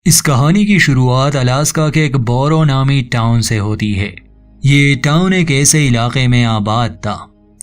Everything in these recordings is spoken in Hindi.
इस कहानी की शुरुआत अलास्का के एक बोरो नामी टाउन से होती है। ये टाउन एक ऐसे इलाके में आबाद था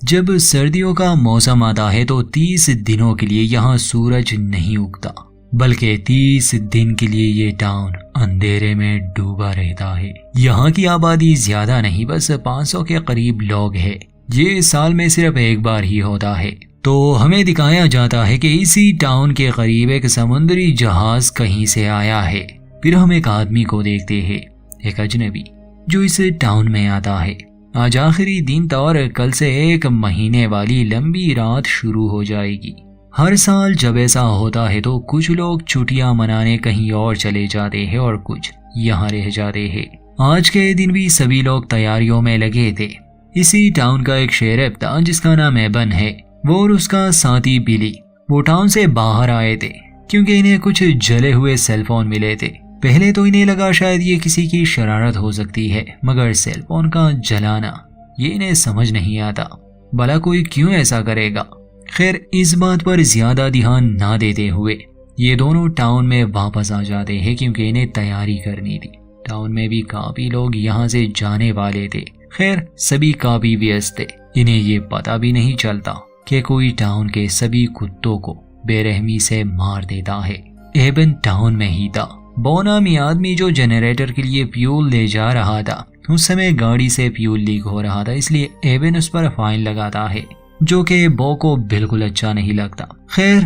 जब सर्दियों का मौसम आता है तो 30 दिनों के लिए यहाँ सूरज नहीं उगता, बल्कि 30 दिन के लिए ये टाउन अंधेरे में डूबा रहता है। यहाँ की आबादी ज्यादा नहीं, बस 500 के करीब लोग हैं। ये साल में सिर्फ एक बार ही होता है। तो हमें दिखाया जाता है कि इसी टाउन के करीब एक समुद्री जहाज कहीं से आया है। फिर हम एक आदमी को देखते हैं, एक अजनबी जो इस टाउन में आता है। आज आखिरी दिन था और कल से 1 महीने वाली लंबी रात शुरू हो जाएगी। हर साल जब ऐसा होता है तो कुछ लोग छुट्टियां मनाने कहीं और चले जाते हैं और कुछ यहाँ रह जाते हैं। आज के दिन भी सभी लोग तैयारियों में लगे थे। इसी टाउन का एक शेरिफ था जिसका नाम एबन है। वो और उसका साथी बिली वो टाउन से बाहर आए थे क्योंकि इन्हें कुछ जले हुए सेलफोन मिले थे। पहले तो इन्हें लगा शायद ये किसी की शरारत हो सकती है, मगर सेलफोन का जलाना ये इन्हें समझ नहीं आता। भला कोई क्यों ऐसा करेगा। खैर, इस बात पर ज्यादा ध्यान ना देते हुए ये दोनों टाउन में वापस आ जाते हैं क्योंकि इन्हें तैयारी करनी थी। टाउन में भी काफी लोग यहाँ से जाने वाले थे। खैर, सभी काफी व्यस्त थे। इन्हें ये पता भी नहीं चलता कि कोई टाउन के सभी कुत्तों को बेरहमी से मार देता है। एबन टाउन में ही था। बो नामी आदमी जो जनरेटर के लिए फ्यूल ले जा रहा था, उस समय गाड़ी से फ्यूल लीक हो रहा था, इसलिए एबन उस पर फाइन लगाता है, जो कि बो को बिल्कुल अच्छा नहीं लगता। खैर,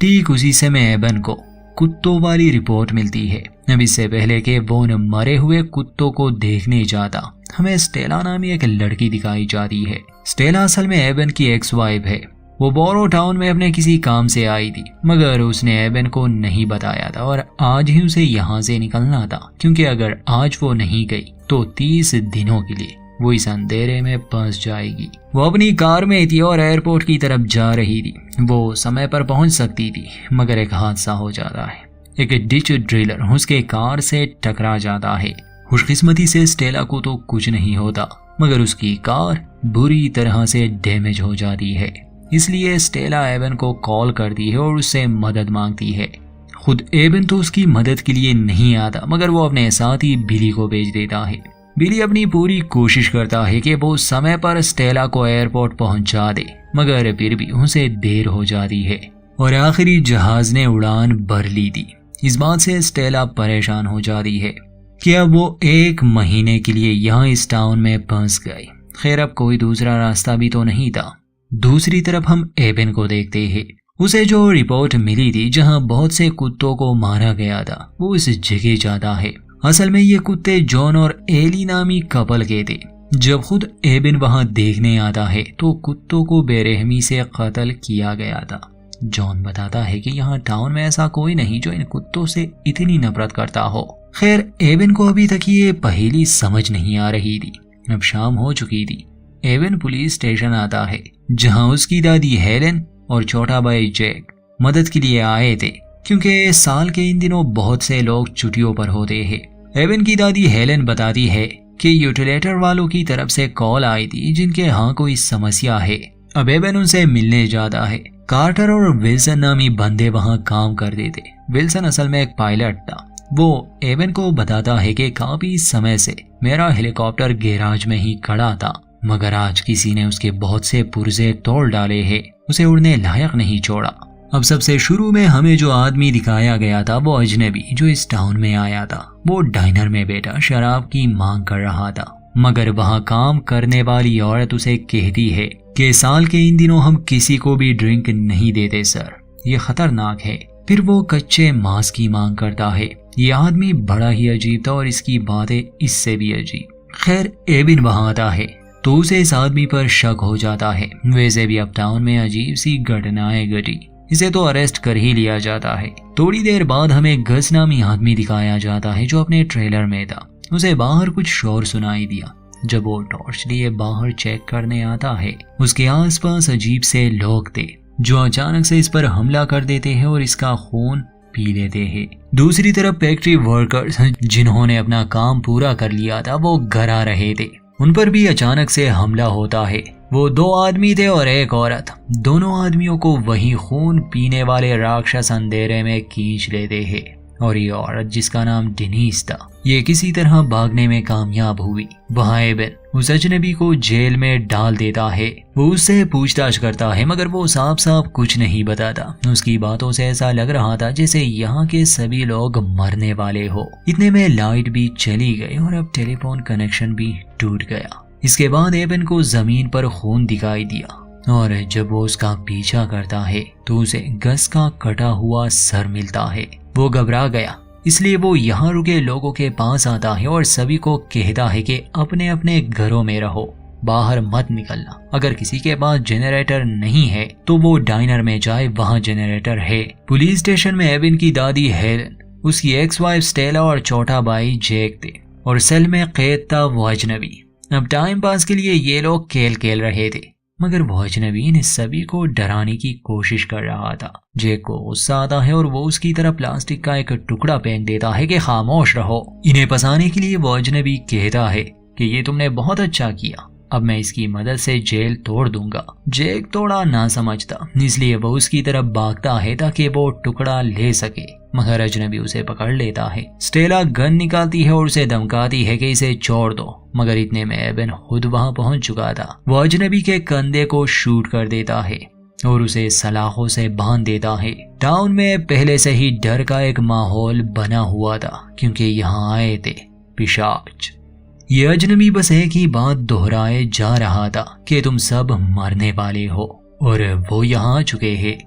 ठीक उसी समय एबन को कुत्तों वाली रिपोर्ट मिलती है। अब इससे पहले कि वो मरे हुए कुत्तों को देखने जाता, हमें स्टेला नामी एक लड़की दिखाई जाती है। स्टेला असल में एबन की एक्स वाइफ है। वो बोरो टाउन में अपने किसी काम से आई थी, मगर उसने एबन को नहीं बताया था और आज ही उसे यहाँ से निकलना था, क्योंकि अगर आज वो नहीं गई तो 30 दिनों के लिए वो इस अंधेरे में फंस जाएगी। वो अपनी कार में थी और एयरपोर्ट की तरफ जा रही थी। वो समय पर पहुंच सकती थी, मगर एक हादसा हो जाता है। एक डिच ड्रिलर उसके कार से टकरा जाता है। खुशकिस्मती से स्टेला को तो कुछ नहीं होता, मगर उसकी कार बुरी तरह से डैमेज हो जाती है। इसलिए स्टेला एबन को कॉल करती है और उससे मदद मांगती है। खुद एबन तो उसकी मदद के लिए नहीं आता, मगर वो अपने साथी बिली को भेज देता है। बिली अपनी पूरी कोशिश करता है कि वो समय पर स्टेला को एयरपोर्ट पहुंचा दे, मगर फिर भी उसे देर हो जाती है और आखिरी जहाज ने उड़ान भर ली थी। इस बात से स्टेला परेशान हो जाती है कि अब वो 1 महीने के लिए यहाँ इस टाउन में फंस गई। खैर, अब कोई दूसरा रास्ता भी तो नहीं था। दूसरी तरफ हम एबन को देखते हैं। उसे जो रिपोर्ट मिली थी जहाँ बहुत से कुत्तों को मारा गया था, वो इस जगह जाता है। असल में ये कुत्ते जॉन और एली नामी कपल के थे। जब खुद एबन वहां देखने आता है तो कुत्तों को बेरहमी से कत्ल किया गया था। जॉन बताता है कि यहाँ टाउन में ऐसा कोई नहीं जो इन कुत्तों से इतनी नफरत करता हो। खैर, एबन को अभी तक ये पहेली समझ नहीं आ रही थी। अब शाम हो चुकी थी। एबन पुलिस स्टेशन आता है जहाँ उसकी दादी हेलन और छोटा भाई जैक मदद के लिए आए थे, क्योंकि साल के इन दिनों बहुत से लोग छुट्टियों पर होते हैं। एबन की दादी हेलन बताती है कि यूटिलेटर वालों की तरफ से कॉल आई थी जिनके यहाँ कोई समस्या है। अब एबन उनसे मिलने जाता है। कार्टर और विल्सन नामी बंदे वहाँ काम करते थे। विल्सन असल में एक पायलट था। वो एबन को बताता है कि काफी समय से मेरा हेलीकॉप्टर गैराज में ही खड़ा था, मगर आज किसी ने उसके बहुत से पुर्जे तोड़ डाले हैं, उसे उड़ने लायक नहीं छोड़ा। अब सबसे शुरू में हमें जो आदमी दिखाया गया था वो अजनबी जो इस टाउन में आया था। वो डाइनर में बैठा शराब की मांग कर रहा था, मगर वहाँ काम करने वाली औरत उसे कहती है कि साल के इन दिनों हम किसी को भी ड्रिंक नहीं देते सर, ये खतरनाक है। फिर वो कच्चे मांस की मांग करता है। ये आदमी बड़ा ही अजीब था और इसकी बातें इससे भी अजीब। खैर, एबिन वहाँ आता है तो उसे इस आदमी पर शक हो जाता है। वैसे भी अब टाउन में अजीब सी घटनाएं घटी, इसे तो अरेस्ट कर ही लिया जाता है। थोड़ी देर बाद हमें गज नामी आदमी दिखाया जाता है जो अपने ट्रेलर में था। उसे बाहर कुछ शोर सुनाई दिया। जब वो टॉर्च लिए बाहर चेक करने आता है, उसके आसपास अजीब से लोग थे जो अचानक से इस पर हमला कर देते हैं और इसका खून पी लेते हैं। दूसरी तरफ फैक्ट्री वर्कर्स जिन्होंने अपना काम पूरा कर लिया था वो घर आ रहे थे। उन पर भी अचानक से हमला होता है। वो 2 आदमी थे और एक औरत। दोनों आदमियों को वही खून पीने वाले राक्षस अंधेरे में खींच लेते हैं। और ये औरत जिसका नाम डेनिस था, ये किसी तरह भागने में कामयाब हुई। वहाँ एबन उस अजनबी को जेल में डाल देता है। वो उससे पूछताछ करता है मगर वो साफ साफ कुछ नहीं बताता। उसकी बातों से ऐसा लग रहा था जैसे यहाँ के सभी लोग मरने वाले हो। इतने में लाइट भी चली गई और अब टेलीफोन कनेक्शन भी टूट गया। इसके बाद एबन को जमीन पर खून दिखाई दिया और जब वो उसका पीछा करता है तो उसे गस का कटा हुआ सर मिलता है। वो घबरा गया, इसलिए वो यहाँ रुके लोगों के पास आता है और सभी को कहता है कि अपने अपने घरों में रहो, बाहर मत निकलना। अगर किसी के पास जनरेटर नहीं है तो वो डाइनर में जाए, वहाँ जनरेटर है। पुलिस स्टेशन में एबन की दादी हेलन, उसकी एक्स वाइफ स्टेला और छोटा भाई जैक थे और सेल में कैद था वो अजनबी। अब टाइम पास के लिए ये लोग खेल खेल रहे थे मगर वो अजनबी इन सभी को डराने की कोशिश कर रहा था। जैक को गुस्सा आता है और वो उसकी तरफ प्लास्टिक का एक टुकड़ा फेंक देता है कि खामोश रहो। इन्हें फंसाने के लिए वो अजनबी कहता है कि ये तुमने बहुत अच्छा किया, अब मैं इसकी मदद से जेल तोड़ दूंगा। जैक थोड़ा ना समझता, इसलिए वो उसकी तरफ भागता है ताकि वो टुकड़ा ले सके, मगर अजनबी उसे पकड़ लेता है। स्टेला गन निकालती है और उसे धमकाती है कि इसे छोड़ दो, मगर इतने में एबन खुद वहां पहुंच चुका था। वो अजनबी के कंधे को शूट कर देता है और उसे सलाखों से बांध देता है। टाउन में पहले से ही डर का एक माहौल बना हुआ था क्योंकि यहाँ आए थे पिशाच। ये अजनबी बस एक ही बात दोहराए जा रहा था कि तुम सब मरने वाले हो, और वो यहाँ आ चुके हैं।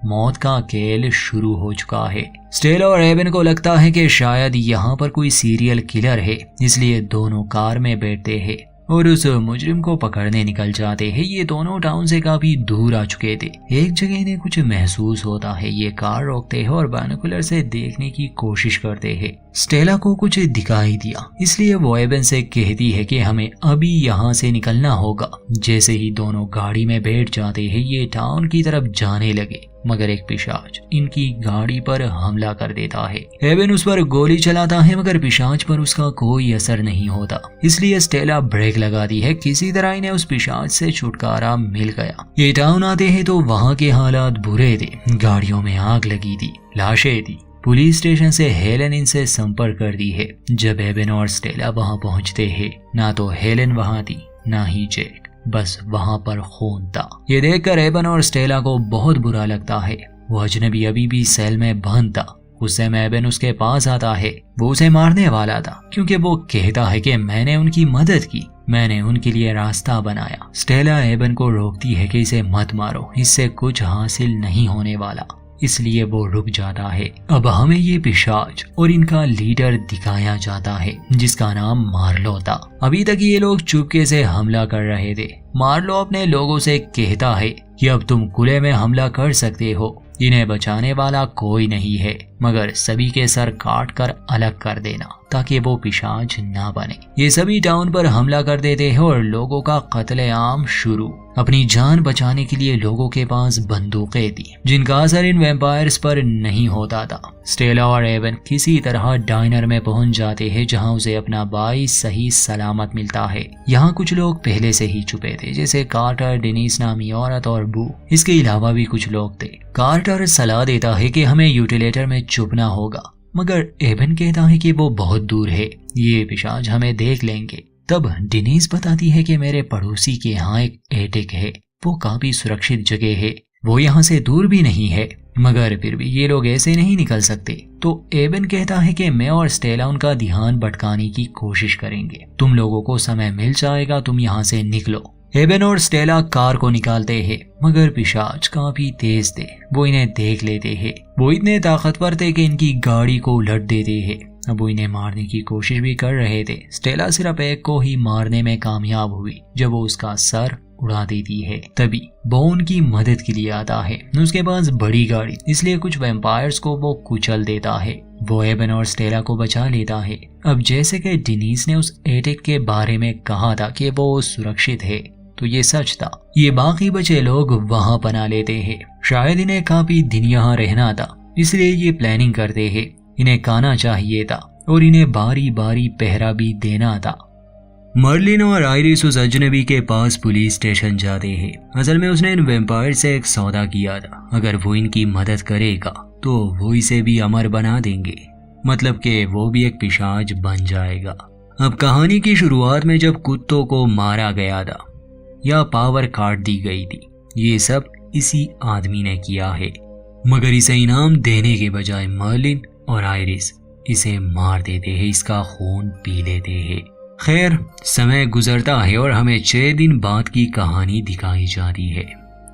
मौत का खेल शुरू हो चुका है। स्टेला और एबन को लगता है कि शायद यहाँ पर कोई सीरियल किलर है, इसलिए दोनों कार में बैठते हैं और उस मुजरिम को पकड़ने निकल जाते हैं। ये दोनों टाउन से काफी दूर आ चुके थे। एक जगह इन्हें कुछ महसूस होता है। ये कार रोकते हैं और बाइनोकुलर से देखने की कोशिश करते हैं। स्टेला को कुछ दिखाई दिया, इसलिए वो एबन से कहती है कि हमें अभी यहाँ से निकलना होगा। जैसे ही दोनों गाड़ी में बैठ जाते हैं ये टाउन की तरफ जाने लगे, मगर एक पिशाच इनकी गाड़ी पर हमला कर देता है। एबन उस पर गोली चलाता है मगर पिशाच पर उसका कोई असर नहीं होता, इसलिए स्टेला ब्रेक लगाती है। किसी तरह इन्हें उस पिशाच से छुटकारा मिल गया। ये टाउन आते हैं तो वहाँ के हालात बुरे थे। गाड़ियों में आग लगी थी, लाशें थी। पुलिस स्टेशन से हेलन इनसे संपर्क कर दी है। जब एबन और स्टेला वहाँ पहुँचते हैं, ना तो हेलन वहाँ थी ना ही जैक, बस वहाँ पर खून था। ये देखकर एबन और स्टेला को बहुत बुरा लगता है। वो अजनबी अभी भी सेल में बंद था। गुस्से में एबन उसके पास आता है। वो उसे मारने वाला था क्योंकि वो कहता है कि मैंने उनकी मदद की, मैंने उनके लिए रास्ता बनाया। स्टेला एबन को रोकती है कि इसे मत मारो, इससे कुछ हासिल नहीं होने वाला, इसलिए वो रुक जाता है। अब हमें ये पिशाच और इनका लीडर दिखाया जाता है जिसका नाम मार्लो था। अभी तक ये लोग चुपके से हमला कर रहे थे। मार्लो अपने लोगों से कहता है कि अब तुम खुले में हमला कर सकते हो, इन्हें बचाने वाला कोई नहीं है, मगर सभी के सर काट कर अलग कर देना ताकि वो पिशाच ना बने। ये सभी टाउन पर हमला कर देते हैं और लोगों का कत्लेआम शुरू। अपनी जान बचाने के लिए लोगों के पास बंदूकें थी जिनका असर इन वैम्पायर्स पर नहीं होता था। स्टेला और एवन किसी तरह डाइनर में पहुंच जाते हैं जहां उसे अपना भाई सही सलामत मिलता है। यहाँ कुछ लोग पहले से ही छुपे थे, जैसे कार्टर, डेनिस नामी औरत और बू। इसके अलावा भी कुछ लोग थे। कार्टर सलाह देता है कि हमें यूटिलेटर में छुपना होगा, मगर एवन कहता है कि वो बहुत दूर है, ये पिशाच हमें देख लेंगे। तब डेनिस बताती है कि मेरे पड़ोसी के यहाँ एक एटिक है, वो काफी सुरक्षित जगह है, वो यहाँ से दूर भी नहीं है, मगर फिर भी ये लोग ऐसे नहीं निकल सकते। तो एवन कहता है कि मैं और स्टेला उनका ध्यान भटकाने की कोशिश करेंगे, तुम लोगों को समय मिल जाएगा, तुम यहाँ से निकलो। एवन और स्टेला कार को निकालते हैं, मगर पिशाच काफी तेज थे, वो इन्हें देख लेते हैं। वो इतने ताकतवर थे कि इनकी गाड़ी को उलट देते हैं। अब वो इन्हें मारने की कोशिश भी कर रहे थे। स्टेला सिर्फ एक को ही मारने में कामयाब हुई जब वो उसका सर उड़ा देती है। तभी वो उनकी मदद के लिए आता है। उसके पास बड़ी गाड़ी, इसलिए कुछ वैम्पायर्स को वो कुचल देता है। वो एवन और स्टेला को बचा लेता है। अब जैसे कि डेनिस ने उस एटिक के बारे में कहा था कि वो सुरक्षित है, तो ये सच था। ये बाकी बचे लोग वहां पना लेते हैं। शायद इन्हें काफी दिन यहाँ रहना था, इसलिए ये प्लानिंग करते हैं। इन्हें खाना चाहिए था और इन्हें बारी बारी पहरा भी देना था। मर्लिन और आयरिस उस अजनबी के पास पुलिस स्टेशन जाते हैं। असल में उसने इन वैम्पायर से एक सौदा किया था, अगर वो इनकी मदद करेगा तो वो इसे भी अमर बना देंगे। मतलब कि वो भी एक पिशाच बन जाएगा। अब कहानी की शुरुआत में जब कुत्तों को मारा गया था या पावर काट दी गई थी, ये सब इसी आदमी ने किया है, मगर इसे इनाम देने के बजाय मर्लिन और आयरिस इसे मार देते हैं, इसका खून पी लेते हैं। खैर, समय गुजरता है और हमें 6 दिन बाद की कहानी दिखाई जाती है।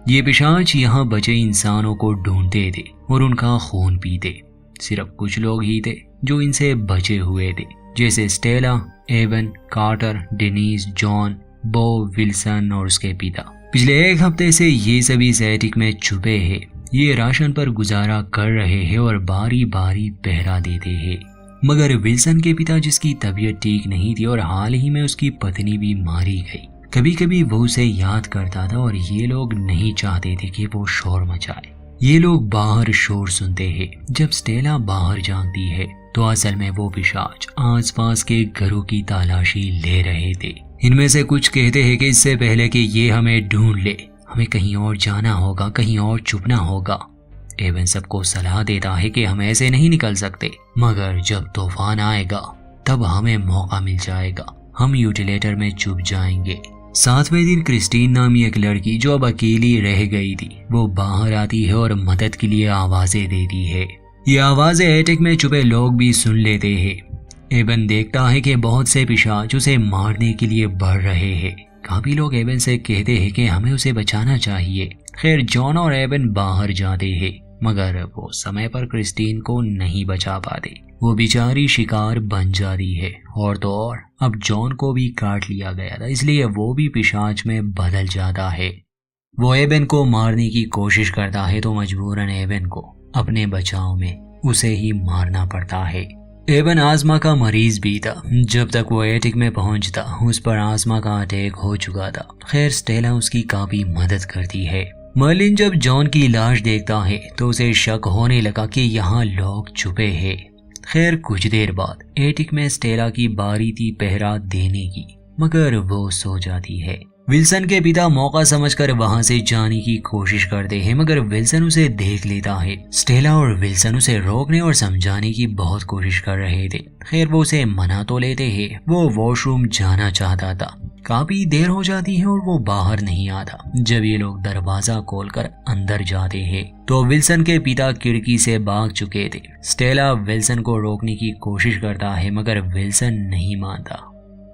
ये पिशाच यहाँ बचे इंसानों को ढूंढते थे और उनका खून पीते। सिर्फ कुछ लोग ही थे जो इनसे बचे हुए थे, जैसे स्टेला, एवन, कार्टर, डेनीज, जॉन, बो, विल्सन और उसके पिता। पिछले 1 हफ्ते से ये सभी इस एटिक में छुपे हैं। ये राशन पर गुजारा कर रहे हैं और बारी बारी पहरा देते हैं। मगर विल्सन के पिता, जिसकी तबीयत ठीक नहीं थी और हाल ही में उसकी पत्नी भी मारी गई, कभी कभी वो उसे याद करता था और ये लोग नहीं चाहते थे कि वो शोर मचाए। ये लोग बाहर शोर सुनते हैं। जब स्टेला बाहर जाती है तो असल में वो पिशाच आसपास के घरों की तलाशी ले रहे थे। इनमें से कुछ कहते हैं कि इससे पहले कि ये हमें ढूंढ ले, हमें कहीं और जाना होगा, कहीं और छुपना होगा। एवन सबको सलाह देता है कि हम ऐसे नहीं निकल सकते, मगर जब तूफान आएगा तब हमें मौका मिल जाएगा, हम यूटिलेटर में छुप जाएंगे। 7वें दिन क्रिस्टीन नामी एक लड़की जो अब अकेली रह गई थी, वो बाहर आती है और मदद के लिए आवाजें देती है। ये आवाजें एटिक में छुपे लोग भी सुन लेते हैं। एवन देखता है कि बहुत से पिशाच उसे मारने के लिए बढ़ रहे हैं। काफी लोग एवन से कहते हैं कि हमें उसे बचाना चाहिए। खैर, जॉन और एवन बाहर जाते हैं, मगर वो समय पर क्रिस्टीन को नहीं बचा पाते। वो बेचारी शिकार बन जाती है, और तो और अब जॉन को भी काट लिया गया था, इसलिए वो भी पिशाच में बदल जाता है। वो एवन को मारने की कोशिश करता है तो मजबूरन एवन को अपने बचाव में उसे ही मारना पड़ता है। एवन आजमा का मरीज भी था। जब तक वो एटिक में पहुंचता उस पर आजमा का अटैक हो चुका था। खैर, स्टेला उसकी काफी मदद करती है। मर्लिन जब जॉन की लाश देखता है तो उसे शक होने लगा कि यहाँ लोग छुपे हैं। खैर, कुछ देर बाद एटिक में स्टेला की बारी थी पहरा देने की, मगर वो सो जाती है। विल्सन के पिता मौका समझकर वहां से जाने की कोशिश करते हैं, मगर विल्सन उसे देख लेता है। स्टेला और विल्सन उसे रोकने और समझाने की बहुत कोशिश कर रहे थे। खैर, वो उसे मना तो लेते हैं। वो वॉशरूम जाना चाहता था। काफी देर हो जाती है और वो बाहर नहीं आता। जब ये लोग दरवाजा खोलकर अंदर जाते हैं तो विल्सन के पिता खिड़की से भाग चुके थे। स्टेला विल्सन को रोकने की कोशिश करता है, मगर विल्सन नहीं मानता।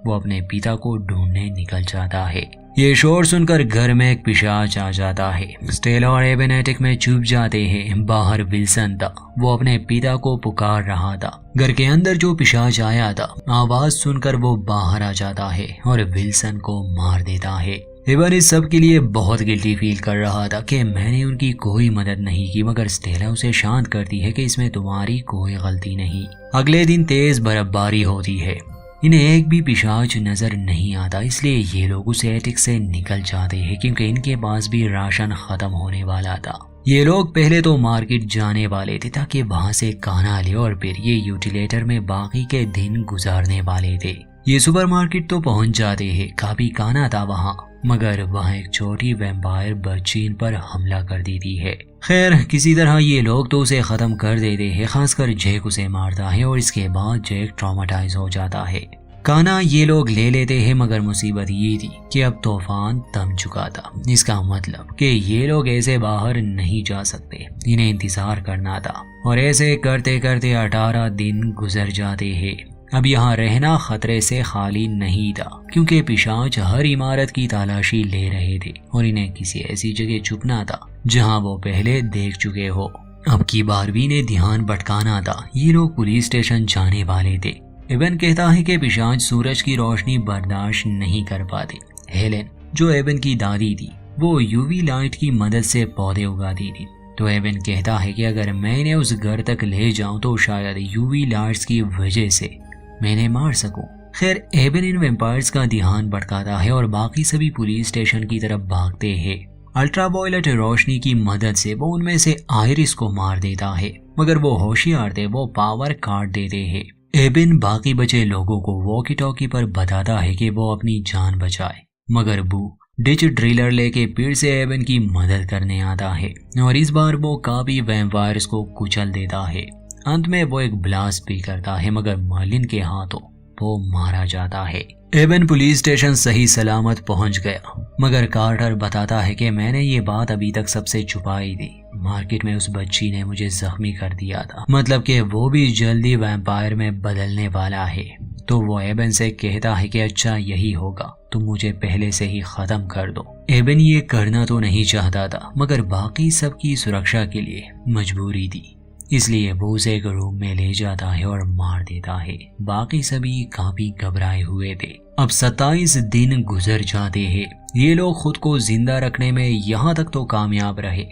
वो अपने पिता को ढूंढने निकल जाता है। ये शोर सुनकर घर में एक पिशाच आ जाता है। स्टेला और एवन एटिक में छुप जाते हैं। बाहर विल्सन था, वो अपने पिता को पुकार रहा था। घर के अंदर जो पिशाच आया था, आवाज सुनकर वो बाहर आ जाता है और विल्सन को मार देता है। एवन इस सब के लिए बहुत गिल्टी फील कर रहा था कि मैंने उनकी कोई मदद नहीं की, मगर स्टेला उसे शांत करती है कि इसमें तुम्हारी कोई गलती नहीं। अगले दिन तेज बर्फबारी होती है। इन्हें एक भी पिशाच नजर नहीं आता, इसलिए ये लोग उस एटिक से निकल जाते हैं क्योंकि इनके पास भी राशन खत्म होने वाला था। ये लोग पहले तो मार्केट जाने वाले थे ताकि वहां से खाना ले और फिर ये यूटिलेटर में बाकी के दिन गुजारने वाले थे। ये सुपरमार्केट तो पहुंच जाते हैं। काफी खाना था वहाँ, मगर वहाँ एक छोटी वैम्पायर बच्ची इन पर हमला कर देती है। खैर, किसी तरह ये लोग तो उसे खत्म कर देते हैं। खासकर जैक उसे मारता है और इसके बाद जैक ट्रॉमाटाइज हो जाता है। खाना ये लोग ले लेते हैं, मगर मुसीबत ये थी कि अब तूफान थम चुका था। इसका मतलब कि ये लोग ऐसे बाहर नहीं जा सकते, इन्हें इंतजार करना था। और ऐसे करते करते 18 दिन गुजर जाते हैं। अब यहाँ रहना खतरे से खाली नहीं था क्योंकि पिशाच हर इमारत की तलाशी ले रहे थे और इन्हें किसी ऐसी जगह छुपना था जहाँ वो पहले देख चुके हो। अब की बार भी इन्हें ध्यान भटकाना था। ये लोग पुलिस स्टेशन जाने वाले थे। एवन कहता है कि पिशाच सूरज की रोशनी बर्दाश्त नहीं कर पाते। हेलेन, जो एवन की दादी थी, वो यूवी लाइट की मदद से पौधे उगाती थी। तो एवन कहता है कि अगर मैं इन्हें उस घर तक ले जाऊं तो शायद यूवी लाइट्स की वजह से मैं इन्हें मार सकूं। खैर, एवन इन वैम्पायर्स का ध्यान भटकाता है और बाकी सभी पुलिस स्टेशन की तरफ भागते हैं। अल्ट्रावायलेट रोशनी की मदद से वो उनमें से आयरिस को मार देता है, मगर वो होशियार थे, वो पावर काट देते हैं। एवन बाकी बचे लोगों को वॉकी टॉकी पर बताता है कि वो अपनी जान बचाए, मगर बू डिच ड्रिलर लेके फिर से एवन की मदद करने आता है और इस बार वो काफी वैम्पायर्स को कुचल देता है। अंत में वो एक ब्लास्ट भी करता है, मगर मर्लिन के हाथों वो मारा जाता है। एबन पुलिस स्टेशन सही सलामत पहुंच गया, मगर कार्टर बताता है कि मैंने ये बात अभी तक सबसे छुपाई थी। मार्केट में उस बच्ची ने मुझे जख्मी कर दिया था, मतलब कि वो भी जल्दी वैम्पायर में बदलने वाला है। तो वो एबन से कहता है कि अच्छा यही होगा, तुम मुझे पहले से ही खत्म कर दो। एबन ये करना तो नहीं चाहता था, मगर बाकी सबकी सुरक्षा के लिए मजबूरी थी, इसलिए वो उसे एक रूम में ले जाता है और मार देता है। बाकी सभी काफी घबराए हुए थे। अब 27 दिन गुजर जाते हैं। ये लोग खुद को जिंदा रखने में यहाँ तक तो कामयाब रहे।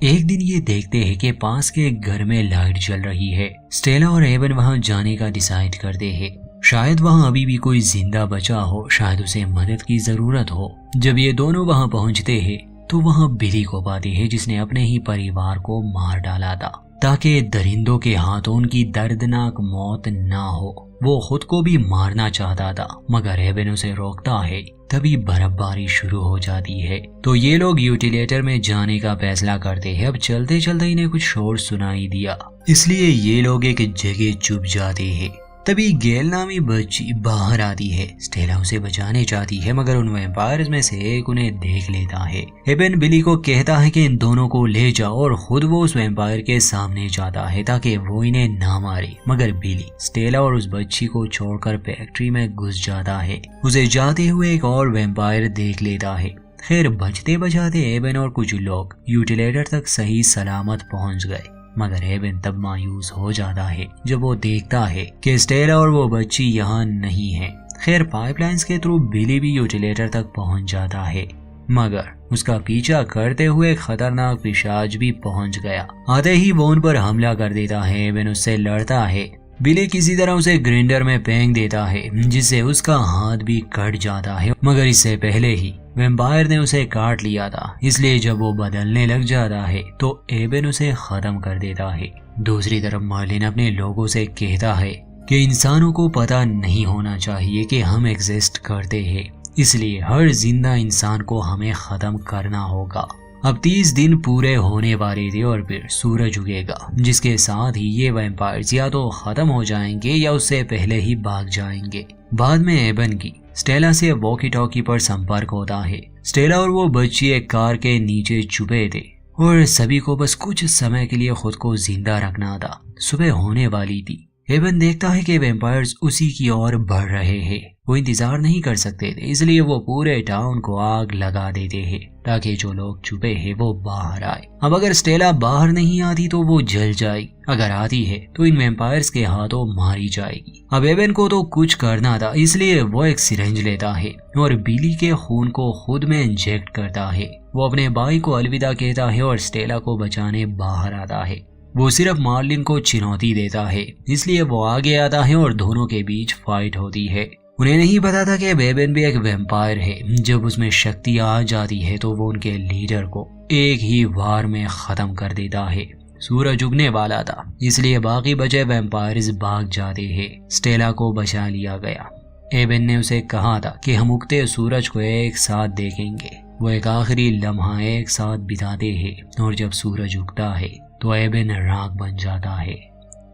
एक दिन ये देखते हैं कि पास के घर में लाइट जल रही है। स्टेला और एबन वहां जाने का डिसाइड करते हैं। शायद वहां अभी भी कोई जिंदा बचा हो, शायद उसे मदद की जरूरत हो। जब ये दोनों वहां पहुंचते हैं तो वहां बिली को पाते हैं, जिसने अपने ही परिवार को मार डाला था ताकि दरिंदों के हाथों उनकी दर्दनाक मौत ना हो। वो खुद को भी मारना चाहता था, मगर एबन उसे रोकता है। तभी बर्फबारी शुरू हो जाती है, तो ये लोग यूटिलेटर में जाने का फैसला करते हैं। अब चलते चलते इन्हें कुछ शोर सुनाई दिया, इसलिए ये लोग एक जगह चुप जाते हैं। तभी गेल नामी बच्ची बाहर आती है। स्टेला उसे बचाने चाहती है, मगर उन वैम्पायर्स में से एक उन्हें देख लेता है। एबन बिली को कहता है कि इन दोनों को ले जाओ, और खुद वो उस वैम्पायर के सामने जाता है ताकि वो इन्हें ना मारे। मगर बिली स्टेला और उस बच्ची को छोड़कर फैक्ट्री में घुस जाता है। उसे जाते हुए एक और वैम्पायर देख लेता है। खैर बचते बचाते एबन और कुछ लोग यूटिलेटर तक सही सलामत पहुंच गए, मगर एबन तब मायूस हो जाता है जब वो देखता है कि स्टेला और वो बच्ची यहाँ नहीं है। खैर पाइपलाइंस के थ्रू बिली भी यूटिलेटर तक पहुंच जाता है, मगर उसका पीछा करते हुए खतरनाक पिशाच भी पहुंच गया। आते ही वो उन पर हमला कर देता है। एबन उससे लड़ता है। बिली किसी तरह उसे ग्राइंडर में फेंक देता है, जिससे उसका हाथ भी कट जाता है, मगर इससे पहले ही वैम्पायर ने उसे काट लिया था। इसलिए जब वो बदलने लग जाता है तो एबन उसे खत्म कर देता है। दूसरी तरफ मर्लिन अपने लोगों से कहता है कि इंसानों को पता नहीं होना चाहिए कि हम एग्जिस्ट करते हैं, इसलिए हर जिंदा इंसान को हमें खत्म करना होगा। अब 30 दिन पूरे होने वाले थे और फिर सूरज उगेगा, जिसके साथ ही ये वैम्पायर्स या तो खत्म हो जाएंगे या उससे पहले ही भाग जाएंगे। बाद में एबन की स्टेला से वॉकी टॉकी पर संपर्क होता है। स्टेला और वो बच्ची एक कार के नीचे छुपे थे और सभी को बस कुछ समय के लिए खुद को जिंदा रखना था। सुबह होने वाली थी। एबन देखता है कि वैम्पायर्स उसी की ओर बढ़ रहे हैं। वो इंतजार नहीं कर सकते थे, इसलिए वो पूरे टाउन को आग लगा देते हैं ताकि जो लोग छुपे हैं वो बाहर आए। अब अगर स्टेला बाहर नहीं आती तो वो जल जाएगी, अगर आती है तो इन वैम्पायर्स के हाथों मारी जाएगी। अब एबन को तो कुछ करना था, इसलिए वो एक सिरिंज लेता है और बिली के खून को खुद में इंजेक्ट करता है। वो अपने भाई को अलविदा कहता है और स्टेला को बचाने बाहर आता है। वो सिर्फ मर्लिन को चुनौती देता है, इसलिए वो आगे आता है और दोनों के बीच फाइट होती है। उन्हें नहीं पता था कि एबन भी एक वैम्पायर है। जब उसमें शक्ति आ जाती है तो वो उनके लीडर को एक ही वार में खत्म कर देता है। सूरज उगने वाला था, इसलिए बाकी बचे वैम्पायर्स भाग जाते हैं। स्टेला को बचा लिया गया। एबन ने उसे कहा था कि हम उगते सूरज को एक साथ देखेंगे। वो एक आखिरी लम्हा एक साथ बिताते हैं और जब सूरज उगता है तो एबन राख बन जाता है।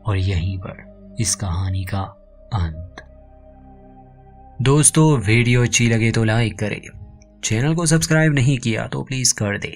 और यहीं पर इस कहानी का अंत। दोस्तों वीडियो अच्छी लगे तो लाइक करें, चैनल को सब्सक्राइब नहीं किया तो प्लीज कर दे।